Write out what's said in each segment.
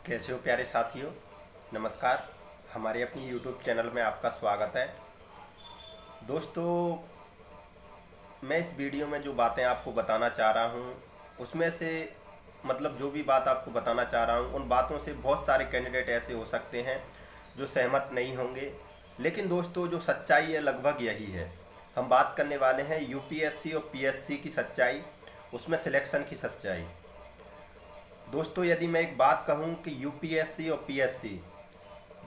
कैसे हो प्यारे साथियों। नमस्कार। हमारे अपनी YouTube चैनल में आपका स्वागत है। दोस्तों, मैं इस वीडियो में जो बातें आपको बताना चाह रहा हूँ उसमें से जो भी बात आपको बताना चाह रहा हूँ उन बातों से बहुत सारे कैंडिडेट ऐसे हो सकते हैं जो सहमत नहीं होंगे। लेकिन दोस्तों, जो सच्चाई है लगभग यही है। हम बात करने वाले हैं यूपीएससी और पीएससी की सच्चाई, उसमें सिलेक्शन की सच्चाई। दोस्तों, यदि मैं एक बात कहूं कि यूपीएससी और पीएससी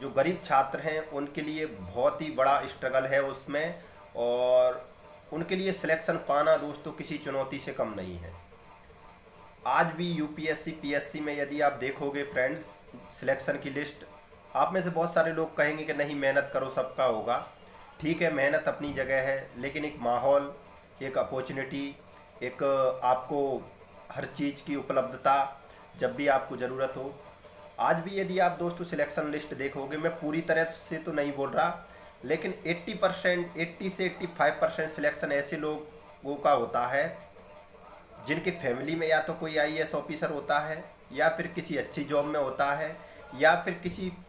जो गरीब छात्र हैं उनके लिए बहुत ही बड़ा स्ट्रगल है उसमें, और उनके लिए सिलेक्शन पाना दोस्तों किसी चुनौती से कम नहीं है। आज भी यूपीएससी पीएससी में यदि आप देखोगे फ्रेंड्स सिलेक्शन की लिस्ट, आप में से बहुत सारे लोग कहेंगे कि नहीं मेहनत करो सबका होगा। ठीक है, मेहनत अपनी जगह है, लेकिन एक माहौल, एक अपॉर्चुनिटी, एक आपको हर चीज़ की उपलब्धता जब भी आपको ज़रूरत हो। आज भी यदि आप दोस्तों सिलेक्शन लिस्ट देखोगे, मैं पूरी तरह से तो नहीं बोल रहा, लेकिन 80% 80 से 85% सिलेक्शन ऐसे लोगों का होता है जिनके फैमिली में या तो कोई आईएएस ऑफिसर होता है, या फिर किसी अच्छी जॉब में होता है, या फिर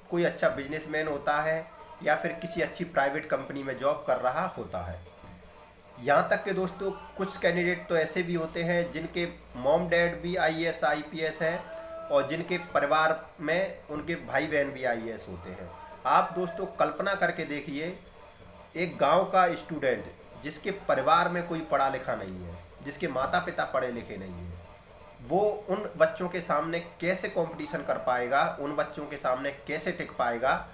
कोई अच्छा बिजनेसमैन होता है, या फिर किसी अच्छी प्राइवेट कंपनी में जॉब कर रहा होता है। यहाँ तक कि दोस्तों कुछ कैंडिडेट तो ऐसे भी होते हैं जिनके मॉम डैड भी आईएएस आईपीएस हैं, और जिनके परिवार में उनके भाई बहन भी आईएएस होते हैं। आप दोस्तों कल्पना करके देखिए, एक गांव का स्टूडेंट जिसके परिवार में कोई पढ़ा लिखा नहीं है, जिसके माता पिता पढ़े लिखे नहीं हैं, वो उन बच्चों के सामने कैसे कंपटीशन कर पाएगा, उन बच्चों के सामने कैसे टिक पाएगा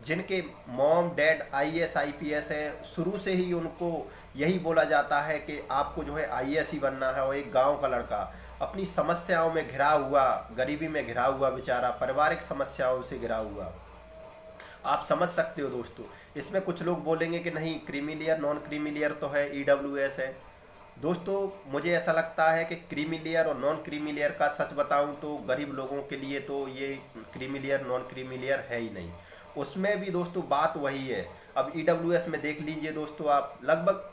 जिनके मॉम डैड आईएएस आईपीएस हैं। शुरू से ही उनको यही बोला जाता है कि आपको जो है आईएएस ही बनना है। और एक गांव का लड़का अपनी समस्याओं में घिरा हुआ, गरीबी में घिरा हुआ बेचारा, पारिवारिक समस्याओं से घिरा हुआ, आप समझ सकते हो दोस्तों। इसमें कुछ लोग बोलेंगे कि नहीं क्रीमी नॉन क्रीमी तो है, ईडब्ल्यूएस है। दोस्तों, मुझे ऐसा लगता है कि क्रीमी लेयर और नॉन क्रीमी लेयर का सच बताऊं तो गरीब लोगों के लिए तो ये creamy layer non creamy layer है ही नहीं। उसमें भी दोस्तों बात वही है। अब ईडब्ल्यूएस में देख लीजिए दोस्तों, आप लगभग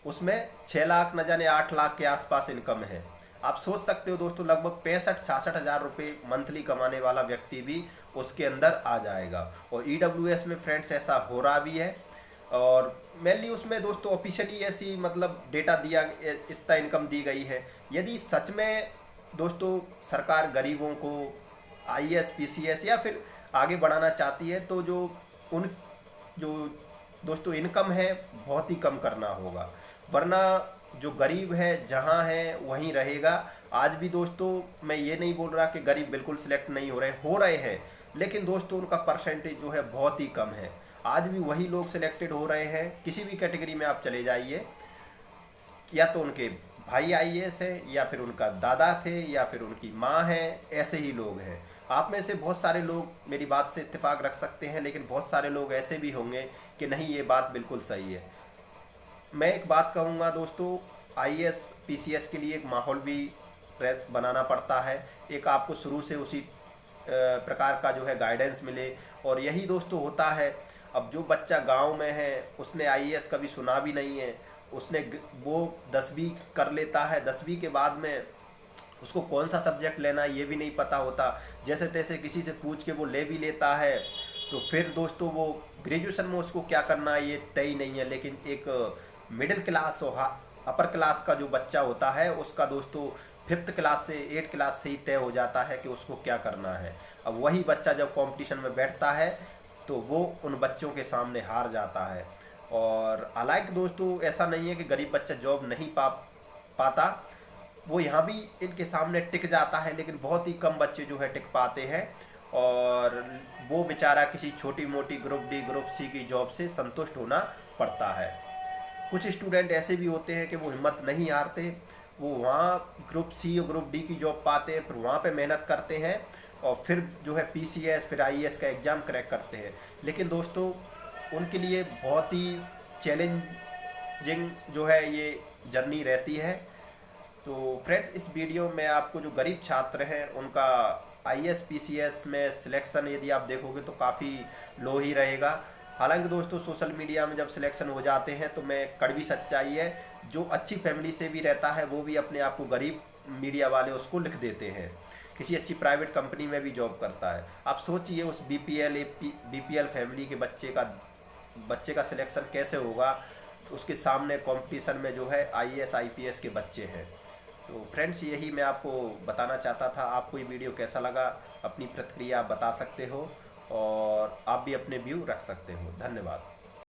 उसमें 6 लाख न जाने 8 लाख के आसपास इनकम है। आप सोच सकते हो दोस्तों, लगभग 65-66 हज़ार रुपये मंथली कमाने वाला व्यक्ति भी उसके अंदर आ जाएगा। और ईडब्ल्यूएस में फ्रेंड्स ऐसा हो रहा भी है, और मेनली उसमें दोस्तों ऑफिशियली ऐसी डेटा दिया, इतना इनकम दी गई है। यदि सच में दोस्तों सरकार गरीबों को आईएएस पीसीएस या फिर आगे बढ़ाना चाहती है तो जो दोस्तों इनकम है बहुत ही कम करना होगा, वरना जो गरीब है जहाँ है वहीं रहेगा। आज भी दोस्तों मैं ये नहीं बोल रहा कि गरीब बिल्कुल सिलेक्ट नहीं हो रहे हैं, लेकिन दोस्तों उनका परसेंटेज जो है बहुत ही कम है। आज भी वही लोग सिलेक्टेड हो रहे हैं। किसी भी कैटेगरी में आप चले जाइए, या तो उनके भाई आईएएस है, या फिर उनका दादा थे, या फिर उनकी माँ है, ऐसे ही लोग हैं। आप में से बहुत सारे लोग मेरी बात से इत्तेफाक रख सकते हैं, लेकिन बहुत सारे लोग ऐसे भी होंगे कि नहीं ये बात बिल्कुल सही है। मैं एक बात कहूँगा दोस्तों, आईएएस पीसीएस के लिए एक माहौल भी बनाना पड़ता है, एक आपको शुरू से उसी प्रकार का जो है गाइडेंस मिले, और यही दोस्तों होता है। अब जो बच्चा गांव में है उसने आईएएस कभी सुना भी नहीं है, वो 10वीं कर लेता है, 10वीं के बाद में उसको कौन सा सब्जेक्ट लेना है ये भी नहीं पता होता, जैसे तैसे किसी से पूछ के वो ले भी लेता है। तो फिर दोस्तों वो ग्रेजुएशन में उसको क्या करना है ये तय ही नहीं है। लेकिन एक मिडिल क्लास और अपर क्लास का जो बच्चा होता है उसका दोस्तों 5th क्लास से 8th क्लास से ही तय हो जाता है कि उसको क्या करना है। अब वही बच्चा जब कंपटीशन में बैठता है तो वो उन बच्चों के सामने हार जाता है। और हालांकि दोस्तों ऐसा नहीं है कि गरीब बच्चा जॉब नहीं पाता, वो यहाँ भी इनके सामने टिक जाता है, लेकिन बहुत ही कम बच्चे जो है टिक पाते हैं, और वो बेचारा किसी छोटी मोटी ग्रुप डी ग्रुप सी की जॉब से संतुष्ट होना पड़ता है। कुछ स्टूडेंट ऐसे भी होते हैं कि वो हिम्मत नहीं हारते, वो वहाँ ग्रुप सी और ग्रुप डी की जॉब पाते हैं, फिर वहाँ पे मेहनत करते हैं, और फिर जो है पीसीएस फिर आईएएस का एग्ज़ाम क्रैक करते हैं। लेकिन दोस्तों उनके लिए बहुत ही चैलेंजिंग जो है ये जर्नी रहती है। तो फ्रेंड्स, इस वीडियो में आपको जो गरीब छात्र हैं उनका आईएएस पीसीएस में सिलेक्शन यदि आप देखोगे तो काफ़ी लो ही रहेगा। हालांकि दोस्तों सोशल मीडिया में जब सिलेक्शन हो जाते हैं तो मैं कड़वी सच्चाई है, जो अच्छी फैमिली से भी रहता है वो भी अपने आप को गरीब मीडिया वाले उसको लिख देते हैं किसी अच्छी प्राइवेट कंपनी में भी जॉब करता है। आप सोचिए उस बीपीएल फैमिली के बच्चे का सिलेक्शन कैसे होगा। उसके सामने कंपटीशन में जो है आईएएस आईपीएस के बच्चे हैं। तो फ्रेंड्स, यही मैं आपको बताना चाहता था। आपको ये वीडियो कैसा लगा, अपनी प्रतिक्रिया आप बता सकते हो और आप भी अपने व्यू रख सकते हो। धन्यवाद।